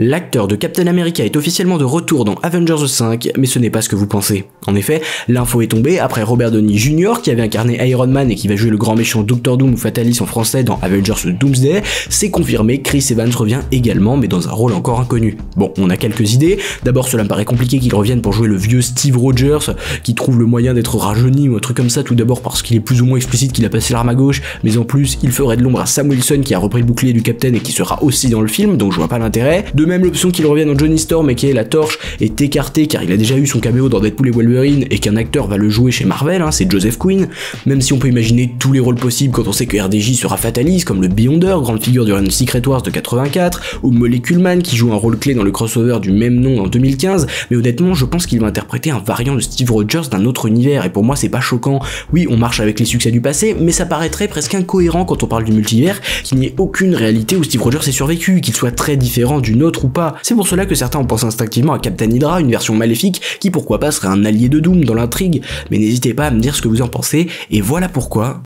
L'acteur de Captain America est officiellement de retour dans Avengers 5, mais ce n'est pas ce que vous pensez. En effet, l'info est tombée après Robert Downey Jr. qui avait incarné Iron Man et qui va jouer le grand méchant Dr Doom ou Fatalis en français dans Avengers Doomsday. C'est confirmé, Chris Evans revient également, mais dans un rôle encore inconnu. Bon, on a quelques idées. D'abord, cela me paraît compliqué qu'il revienne pour jouer le vieux Steve Rogers, qui trouve le moyen d'être rajeuni ou un truc comme ça, tout d'abord parce qu'il est plus ou moins explicite qu'il a passé l'arme à gauche, mais en plus, il ferait de l'ombre à Sam Wilson qui a repris le bouclier du Captain et qui sera aussi dans le film, donc je vois pas l'intérêt. De même, l'option qu'il revienne dans Johnny Storm et qui est la torche est écartée car il a déjà eu son caméo dans Deadpool et Wolverine et qu'un acteur va le jouer chez Marvel, c'est Joseph Quinn, même si on peut imaginer tous les rôles possibles quand on sait que RDJ sera Fatalis, comme le Beyonder, grande figure du run Secret Wars de 84, ou Molecule Man qui joue un rôle clé dans le crossover du même nom en 2015, mais honnêtement je pense qu'il va interpréter un variant de Steve Rogers d'un autre univers, et pour moi c'est pas choquant. Oui, on marche avec les succès du passé, mais ça paraîtrait presque incohérent quand on parle du multivers, qu'il n'y ait aucune réalité où Steve Rogers ait survécu, qu'il soit très différent d'une autre ou pas. C'est pour cela que certains ont pensé instinctivement à Captain Hydra, une version maléfique, qui pourquoi pas serait un allié de Doom dans l'intrigue, mais n'hésitez pas à me dire ce que vous en pensez, et voilà pourquoi